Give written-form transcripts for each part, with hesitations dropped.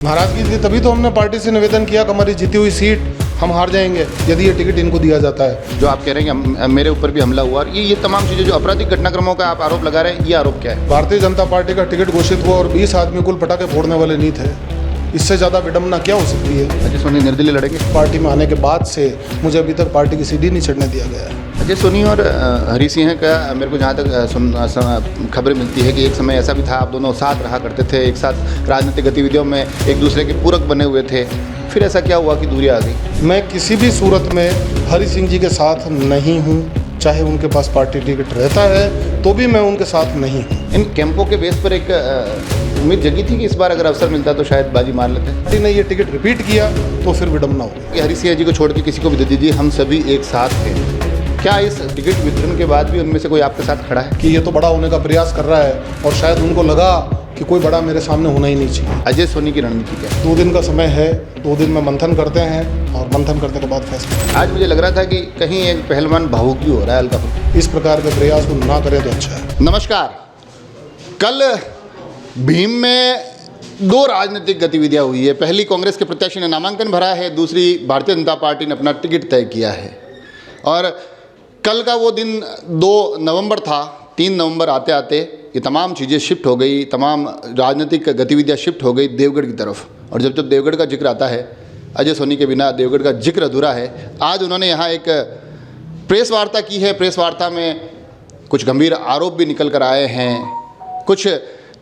नाराजगी थी तभी तो हमने पार्टी से निवेदन किया कि हमारी जीती हुई सीट हम हार जाएंगे यदि ये टिकट इनको दिया जाता है। जो आप कह रहे हैं कि मेरे ऊपर भी हमला हुआ और ये तमाम चीज़ें जो आपराधिक घटनाक्रमों का आप आरोप लगा रहे हैं, ये आरोप क्या है? भारतीय जनता पार्टी का टिकट घोषित हुआ और 20 आदमी कुल पटाखे फोड़ने वाले नहीं थे। इससे ज़्यादा विडम्बना क्या हो सकती है? अजय सोनी निर्दलीय लड़ेंगे? पार्टी में आने के बाद से मुझे अभी तक पार्टी की सीढ़ी नहीं चढ़ने दिया गया है। अजय सोनी और हरी सिंह का मेरे को जहाँ तक खबरें मिलती है कि एक समय ऐसा भी था, आप दोनों साथ रहा करते थे, एक साथ राजनीतिक गतिविधियों में एक दूसरे के पूरक बने हुए थे, फिर ऐसा क्या हुआ कि दूरी आ गई? मैं किसी भी सूरत में हरी सिंह जी के साथ नहीं हूँ, चाहे उनके पास पार्टी टिकट रहता है तो भी मैं उनके साथ नहीं हूँ। इन कैंपों के बेस पर एक उम्मीद जगी थी कि इस बार अगर अवसर मिलता तो शायद बाजी मार लेते। पार्टी ने ये टिकट रिपीट किया तो फिर विडम्बना होगी कि हरी सिंह जी को छोड़ के किसी को भी दे दीजिए, हम सभी एक साथ हैं। क्या इस टिकट वितरण के बाद भी उनमें से कोई आपके साथ खड़ा है? कि ये तो बड़ा होने का प्रयास कर रहा है और शायद उनको लगा कि कोई बड़ा मेरे सामने होना ही नहीं चाहिए। अजय सोनी की रणनीति क्या है? 2 दिन का समय है, 2 दिन में मंथन करते हैं और मंथन करने के बाद फैसला। आज मुझे लग रहा था कि कहीं एक पहलवान भावुक भी हो रहा है हल्का। इस प्रकार के प्रयास को ना करें तो अच्छा है। नमस्कार। कल भीम में 2 राजनीतिक गतिविधियां हुई है। पहली, कांग्रेस के प्रत्याशी ने नामांकन भरा है, दूसरी भारतीय जनता पार्टी ने अपना टिकट तय किया है। और कल का वो दिन 2 नवंबर था। 3 नवंबर आते आते ये तमाम चीज़ें शिफ्ट हो गई, तमाम राजनीतिक गतिविधियां शिफ्ट हो गई देवगढ़ की तरफ। और जब देवगढ़ का जिक्र आता है, अजय सोनी के बिना देवगढ़ का जिक्र अधूरा है। आज उन्होंने यहाँ एक प्रेस वार्ता की है। प्रेस वार्ता में कुछ गंभीर आरोप भी निकल कर आए हैं, कुछ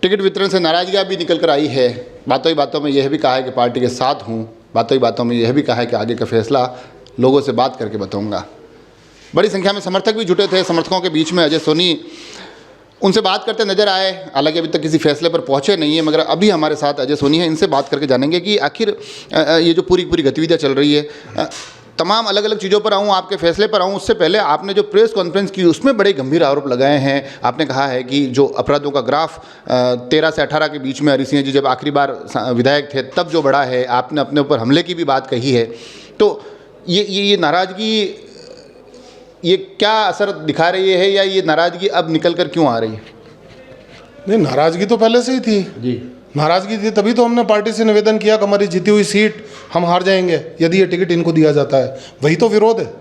टिकट वितरण से नाराजगियाँ भी निकल कर आई है। बातों ही बातों में यह भी कहा है कि पार्टी के साथ हूँ, बातों ही बातों में यह भी कहा है कि आगे का फैसला लोगों से बात करके बताऊँगा। बड़ी संख्या में समर्थक भी जुटे थे। समर्थकों के बीच में अजय सोनी उनसे बात करते नजर आए। हालांकि अभी तक किसी फैसले पर पहुंचे नहीं है, मगर अभी हमारे साथ अजय सोनी है। इनसे बात करके जानेंगे कि आखिर ये जो पूरी गतिविधियाँ चल रही है, तमाम अलग अलग चीज़ों पर आऊँ, आपके फैसले पर आऊँ, उससे पहले आपने जो प्रेस कॉन्फ्रेंस की उसमें बड़े गंभीर आरोप लगाए हैं। आपने कहा है कि जो अपराधों का ग्राफ 13 से 18 के बीच में हरी सिंह जी जब आखिरी बार विधायक थे तब जो बढ़ा है, आपने अपने ऊपर हमले की भी बात कही है। तो ये नाराज़गी ये क्या असर दिखा रही है, या ये नाराज़गी अब निकल कर क्यों आ रही है? नहीं, नाराज़गी तो पहले से ही थी जी। नाराज़गी थी तभी तो हमने पार्टी से निवेदन किया कि हमारी जीती हुई सीट हम हार जाएंगे यदि ये टिकट इनको दिया जाता है। वही तो विरोध है।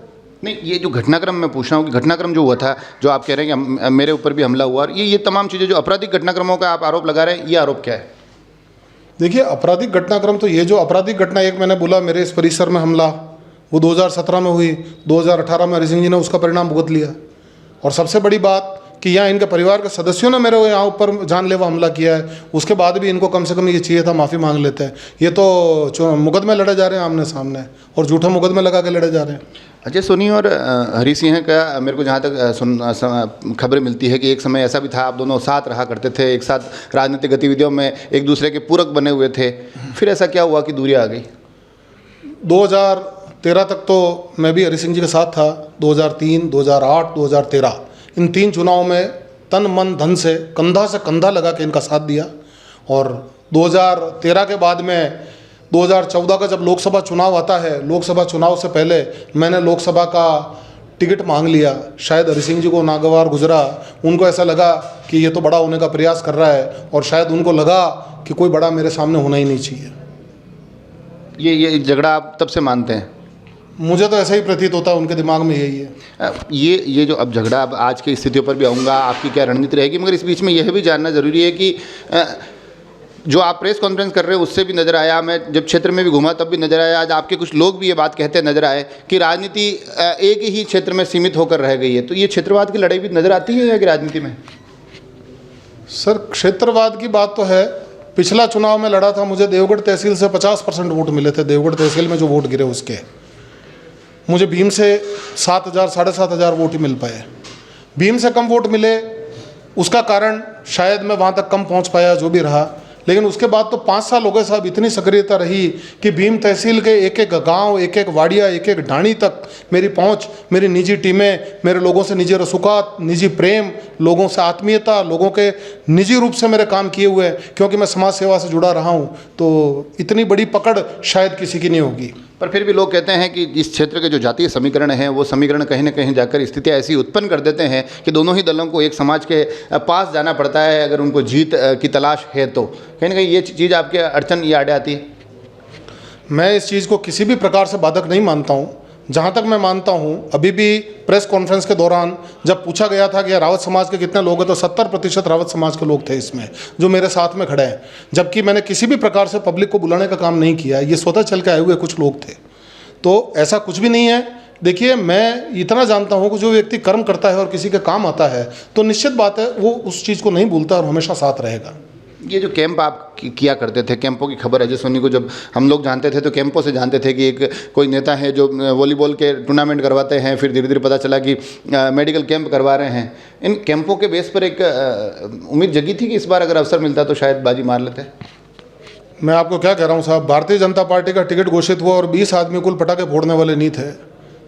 नहीं, ये जो घटनाक्रम मैं पूछ रहा हूँ कि घटनाक्रम जो हुआ था, जो आप कह रहे हैं कि मेरे ऊपर भी हमला हुआ और ये तमाम चीज़ें जो आपराधिक घटनाक्रमों का आप आरोप लगा रहे हैं, ये आरोप क्या है? देखिए, आपराधिक घटनाक्रम तो ये जो आपराधिक घटना, एक मैंने बोला मेरे इस परिसर में हमला, वो 2017 में हुई। 2018 में हरी सिंह जी ने उसका परिणाम भुगत लिया। और सबसे बड़ी बात कि यहाँ इनके परिवार के सदस्यों ने मेरे यहाँ ऊपर जानलेवा हमला किया है। उसके बाद भी इनको कम से कम ये चाहिए था, माफ़ी मांग लेते हैं। ये तो मुकदमे लड़े जा रहे हैं आमने सामने, और झूठे मुकदमे लगा के लड़े जा रहे हैं। अजय सोनी और हरी सिंह का मेरे को जहाँ तक खबरें मिलती है कि एक समय ऐसा भी था, आप दोनों साथ रहा करते थे, एक साथ राजनीतिक गतिविधियों में एक दूसरे के पूरक बने हुए थे, फिर ऐसा क्या हुआ कि दूरी आ गई? 2013 तक तो मैं भी हरी सिंह जी के साथ था। 2003, 2008, 2013 इन 3 चुनावों में तन मन धन से कंधा लगा के इनका साथ दिया। और 2013 के बाद में 2014 का जब लोकसभा चुनाव आता है, लोकसभा चुनाव से पहले मैंने लोकसभा का टिकट मांग लिया। शायद हरी सिंह जी को नागवार गुजरा, उनको ऐसा लगा कि ये तो बड़ा होने का प्रयास कर रहा है और शायद उनको लगा कि कोई बड़ा मेरे सामने होना ही नहीं चाहिए। ये झगड़ा आप तब से मानते हैं? मुझे तो ऐसा ही प्रतीत होता है, उनके दिमाग में यही है। ये जो अब झगड़ा, अब आज की स्थितियों पर भी आऊँगा, आपकी क्या रणनीति रहेगी, मगर इस बीच में यह भी जानना ज़रूरी है कि जो आप प्रेस कॉन्फ्रेंस कर रहे हो उससे भी नज़र आया, मैं जब क्षेत्र में भी घूमा तब भी नज़र आया, आज आपके कुछ लोग भी ये बात कहते नज़र आए कि राजनीति एक ही क्षेत्र में सीमित होकर रह गई है। तो ये क्षेत्रवाद की लड़ाई भी नज़र आती है या कि राजनीति में? सर, क्षेत्रवाद की बात तो है। पिछला चुनाव में लड़ा था, मुझे देवगढ़ तहसील से 50% वोट मिले थे। देवगढ़ तहसील में जो वोट गिरे उसके मुझे भीम से 7,000 साढ़े 7,000 वोट ही मिल पाए। भीम से कम वोट मिले, उसका कारण शायद मैं वहाँ तक कम पहुँच पाया, जो भी रहा। लेकिन उसके बाद तो 5 साल हो गए साहब, इतनी सक्रियता रही कि भीम तहसील के एक एक गांव, एक एक वाड़िया, एक एक ढाणी तक मेरी पहुंच, मेरी निजी टीमें, मेरे लोगों से निजी रसूखात, निजी प्रेम, लोगों से आत्मीयता, लोगों के निजी रूप से मेरे काम किए हुए, क्योंकि मैं समाज सेवा से जुड़ा रहा हूं। तो इतनी बड़ी पकड़ शायद किसी की नहीं होगी। पर फिर भी लोग कहते हैं कि इस क्षेत्र के जो जातीय समीकरण हैं वो समीकरण कहीं ना कहीं जाकर स्थितियाँ ऐसी उत्पन्न कर देते हैं कि दोनों ही दलों को एक समाज के पास जाना पड़ता है अगर उनको जीत की तलाश है तो कहीं ना कहीं ये चीज़ आपके अड़चन ये आड़े आती है। मैं इस चीज़ को किसी भी प्रकार से बाधक नहीं मानता हूँ। जहाँ तक मैं मानता हूँ, अभी भी प्रेस कॉन्फ्रेंस के दौरान जब पूछा गया था कि रावत समाज के कितने लोग हैं, तो 70% रावत समाज के लोग थे इसमें जो मेरे साथ में खड़े हैं, जबकि मैंने किसी भी प्रकार से पब्लिक को बुलाने का काम नहीं किया। ये स्वतः चल के आए हुए कुछ लोग थे, तो ऐसा कुछ भी नहीं है। देखिए, मैं इतना जानता हूँ कि जो व्यक्ति कर्म करता है और किसी के काम आता है तो निश्चित बात है वो उस चीज़ को नहीं भूलता और हमेशा साथ रहेगा। ये जो कैंप आप किया करते थे, कैंपों की खबर अजय सोनी को जब हम लोग जानते थे तो कैंपों से जानते थे कि एक कोई नेता है जो वॉलीबॉल के टूर्नामेंट करवाते हैं, फिर धीरे धीरे पता चला कि मेडिकल कैंप करवा रहे हैं। इन कैंपों के बेस पर एक उम्मीद जगी थी कि इस बार अगर अवसर मिलता तो शायद बाजी मार लेते। मैं आपको क्या कह रहा हूँ साहब, भारतीय जनता पार्टी का टिकट घोषित हुआ और 20 आदमी कुल पटाखे फोड़ने वाले नहीं थे।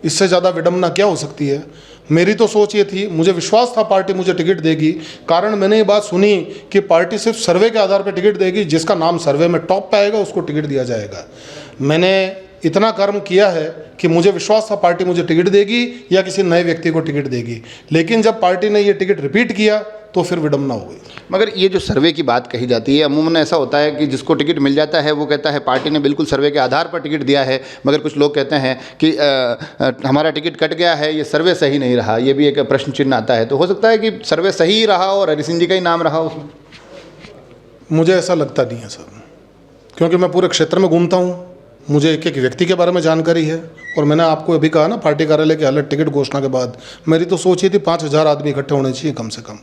इससे ज़्यादा विडम्बना क्या हो सकती है। मेरी तो सोच ये थी, मुझे विश्वास था पार्टी मुझे टिकट देगी, कारण मैंने ये बात सुनी कि पार्टी सिर्फ सर्वे के आधार पर टिकट देगी, जिसका नाम सर्वे में टॉप पे आएगा उसको टिकट दिया जाएगा। मैंने इतना कर्म किया है कि मुझे विश्वास था पार्टी मुझे टिकट देगी या किसी नए व्यक्ति को टिकट देगी, लेकिन जब पार्टी ने ये टिकट रिपीट किया तो फिर विडम्बना हो गई। मगर ये जो सर्वे की बात कही जाती है, अमूमन ऐसा होता है कि जिसको टिकट मिल जाता है वो कहता है पार्टी ने बिल्कुल सर्वे के आधार पर टिकट दिया है, मगर कुछ लोग कहते हैं कि हमारा टिकट कट गया है, ये सर्वे सही नहीं रहा। ये भी एक प्रश्न चिन्ह आता है। तो हो सकता है कि सर्वे सही रहा और हरि सिंह जी का ही नाम रहा उसमें। मुझे ऐसा लगता नहीं है सर, क्योंकि मैं पूरे क्षेत्र में घूमता हूँ, मुझे एक एक व्यक्ति के बारे में जानकारी है। और मैंने आपको अभी कहा ना, पार्टी कार्यालय के हालत टिकट घोषणा के बाद मेरी तो सोच ये थी 5000 आदमी इकट्ठे होने चाहिए कम से कम।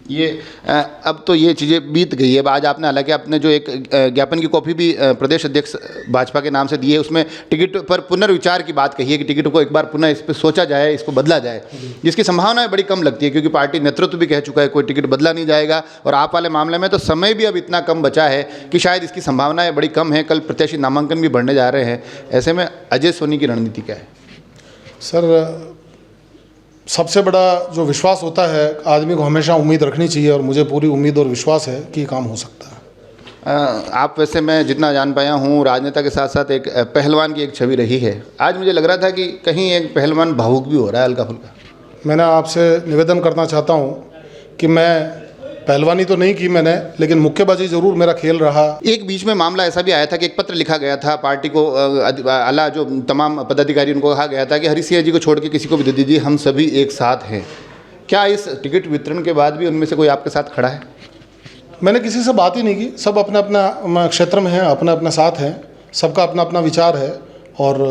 ये अब तो ये चीज़ें बीत गई है। आज आपने हालांकि आपने जो एक ज्ञापन की कॉपी भी प्रदेश अध्यक्ष भाजपा के नाम से दी है, उसमें टिकट पर पुनर्विचार की बात कही है कि टिकट को एक बार पुनः इस पर सोचा जाए, इसको बदला जाए, जिसकी संभावनाएं बड़ी कम लगती है क्योंकि पार्टी नेतृत्व भी कह चुका है कोई टिकट बदला नहीं जाएगा। और आप वाले मामले में तो समय भी अब इतना कम बचा है कि शायद इसकी संभावनाएं बड़ी कम है। कल प्रत्याशी नामांकन भी बढ़ने जा रहे हैं। ऐसे में अजय सोनी की रणनीति क्या है? सर, सबसे बड़ा जो विश्वास होता है, आदमी को हमेशा उम्मीद रखनी चाहिए और मुझे पूरी उम्मीद और विश्वास है कि काम हो सकता है। आप वैसे मैं जितना जान पाया हूँ राजनेता के साथ साथ एक पहलवान की एक छवि रही है। आज मुझे लग रहा था कि कहीं एक पहलवान भावुक भी हो रहा है हल्का फुल्का। मैंने आपसे निवेदन करना चाहता हूँ कि मैं पहलवानी तो नहीं की मैंने, लेकिन मुक्केबाजी ज़रूर मेरा खेल रहा। एक बीच में मामला ऐसा भी आया था कि एक पत्र लिखा गया था पार्टी को, आला जो तमाम पदाधिकारी उनको कहा गया था कि हरि सिंह जी को छोड़ के किसी को भी दे दीजिए, हम सभी एक साथ हैं। क्या इस टिकट वितरण के बाद भी उनमें से कोई आपके साथ खड़ा है? मैंने किसी से बात ही नहीं की। सब अपने अपना क्षेत्र में हैं, अपने अपने साथ हैं, सबका अपना अपना विचार है और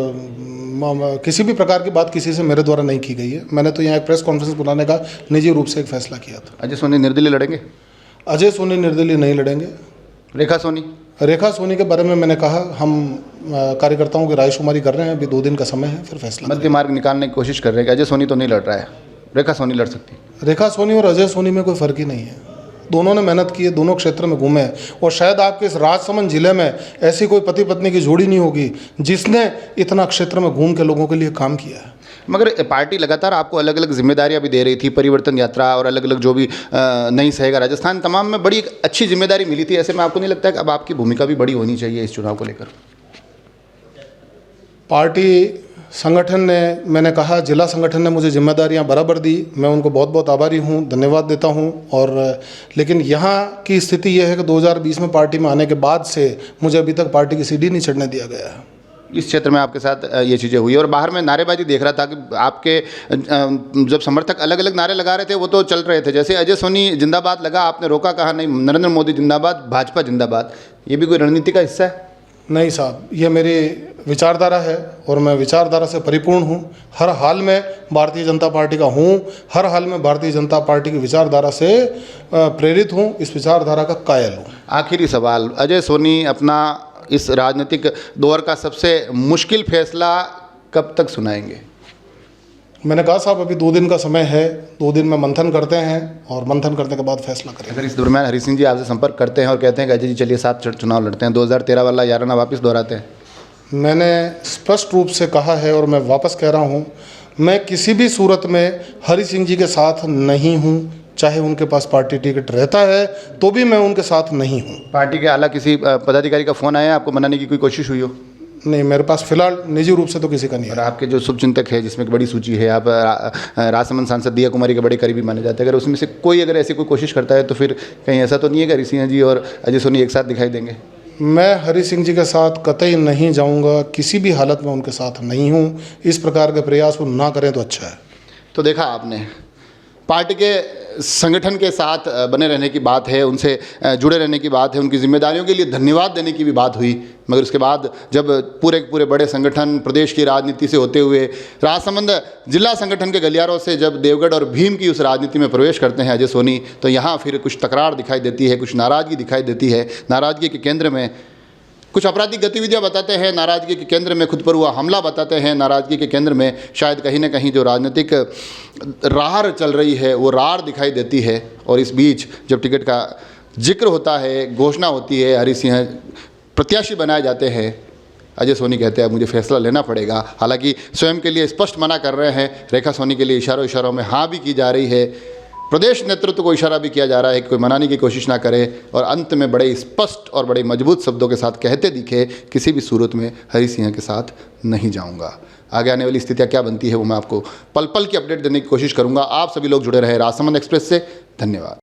किसी भी प्रकार की बात किसी से मेरे द्वारा नहीं की गई है। मैंने तो यहाँ एक प्रेस कॉन्फ्रेंस बुलाने का निजी रूप से एक फैसला किया था। अजय सोनी निर्दलीय लड़ेंगे? अजय सोनी निर्दलीय नहीं लड़ेंगे। रेखा सोनी? रेखा सोनी के बारे में मैंने कहा, हम कार्यकर्ताओं की रायशुमारी कर रहे हैं, अभी 2 दिन का समय है, फिर फैसला। मध्य मार्ग निकालने की कोशिश कर रहे हैं। अजय सोनी तो नहीं लड़ रहा है, रेखा सोनी लड़ सकती है। रेखा सोनी और अजय सोनी में कोई फ़र्क ही नहीं है। दोनों ने मेहनत की है, दोनों क्षेत्र में घूमे हैं और शायद आपके इस राजसमंद जिले में ऐसी कोई पति पत्नी की जोड़ी नहीं होगी जिसने इतना क्षेत्र में घूम के लोगों के लिए काम किया है। मगर पार्टी लगातार आपको अलग अलग जिम्मेदारियां भी दे रही थी, परिवर्तन यात्रा और अलग अलग जो भी नहीं सहेगा राजस्थान, तमाम में बड़ी एक अच्छी जिम्मेदारी मिली थी। ऐसे में आपको नहीं लगता है कि अब आपकी भूमिका भी बड़ी होनी चाहिए इस चुनाव को लेकर? पार्टी संगठन ने, मैंने कहा जिला संगठन ने मुझे जिम्मेदारियां बराबर दी, मैं उनको बहुत बहुत आभारी हूं, धन्यवाद देता हूं। और लेकिन यहाँ की स्थिति यह है कि 2020 में पार्टी में आने के बाद से मुझे अभी तक पार्टी की सीढ़ी नहीं चढ़ने दिया गया है। इस क्षेत्र में आपके साथ ये चीज़ें हुई और बाहर में नारेबाजी देख रहा था कि आपके जब समर्थक अलग अलग नारे लगा रहे थे वो तो चल रहे थे, जैसे अजय सोनी जिंदाबाद लगा, आपने रोका, कहा नहीं नरेंद्र मोदी जिंदाबाद, भाजपा जिंदाबाद। ये भी कोई रणनीति का हिस्सा है? नहीं साहब, ये मेरी विचारधारा है और मैं विचारधारा से परिपूर्ण हूँ। हर हाल में भारतीय जनता पार्टी का हूँ, हर हाल में भारतीय जनता पार्टी की विचारधारा से प्रेरित हूँ, इस विचारधारा का कायल हूँ। आखिरी सवाल, अजय सोनी अपना इस राजनीतिक दौर का सबसे मुश्किल फैसला कब तक सुनाएंगे? मैंने कहा साहब अभी 2 दिन का समय है, 2 दिन में मंथन करते हैं और मंथन करने के बाद फैसला करेंगे। अगर इस दरमियान हरि सिंह जी आपसे संपर्क करते हैं और कहते हैं कि अजय जी चलिए साथ चुनाव लड़ते हैं, 2013 वाला याराना वापस दोहराते हैं? मैंने स्पष्ट रूप से कहा है और मैं वापस कह रहा हूँ, मैं किसी भी सूरत में हरि सिंह जी के साथ नहीं हूँ। चाहे उनके पास पार्टी टिकट रहता है तो भी मैं उनके साथ नहीं हूँ। पार्टी के आला किसी पदाधिकारी का फ़ोन आया, आपको मनाने की कोई कोशिश हुई हो? नहीं, मेरे पास फिलहाल निजी रूप से तो किसी का नहीं और है। आपके जो शुभचिंतक है जिसमें एक बड़ी सूची है, आप राजसमंद सांसद दिया कुमारी के बड़े करीबी माने जाते हैं, अगर उसमें से कोई अगर ऐसी कोई कोशिश करता है तो फिर कहीं ऐसा तो नहीं है कि हरी सिंह जी और अजय सोनी एक साथ दिखाई देंगे? मैं हरी सिंह जी के साथ कतई नहीं जाऊंगा, किसी भी हालत में उनके साथ नहीं हूं। इस प्रकार के प्रयास वो ना करें तो अच्छा है। तो देखा आपने, पार्टी के संगठन के साथ बने रहने की बात है, उनसे जुड़े रहने की बात है, उनकी जिम्मेदारियों के लिए धन्यवाद देने की भी बात हुई, मगर उसके बाद जब पूरे बड़े संगठन प्रदेश की राजनीति से होते हुए राजसमंद जिला संगठन के गलियारों से जब देवगढ़ और भीम की उस राजनीति में प्रवेश करते हैं अजय सोनी, तो यहाँ फिर कुछ तकरार दिखाई देती है, कुछ नाराज़गी दिखाई देती है। नाराज़गी के केंद्र में कुछ आपराधिक गतिविधियां बताते हैं, नाराज़गी के केंद्र में खुद पर हुआ हमला बताते हैं, नाराज़गी के केंद्र में शायद कहीं ना कहीं जो राजनीतिक रार चल रही है वो रार दिखाई देती है। और इस बीच जब टिकट का जिक्र होता है, घोषणा होती है, हरी सिंह प्रत्याशी बनाए जाते हैं, अजय सोनी कहते हैं मुझे फैसला लेना पड़ेगा। हालांकि स्वयं के लिए स्पष्ट मना कर रहे हैं, रेखा सोनी के लिए इशारों में हाँ भी की जा रही है, प्रदेश नेतृत्व को इशारा भी किया जा रहा है कि कोई मनाने की कोशिश ना करे, और अंत में बड़े स्पष्ट और बड़े मजबूत शब्दों के साथ कहते दिखे किसी भी सूरत में हरी सिंह के साथ नहीं जाऊंगा। आगे आने वाली स्थितियां क्या बनती है वो मैं आपको पल पल की अपडेट देने की कोशिश करूंगा। आप सभी लोग जुड़े रहे राजसमंद एक्सप्रेस से। धन्यवाद।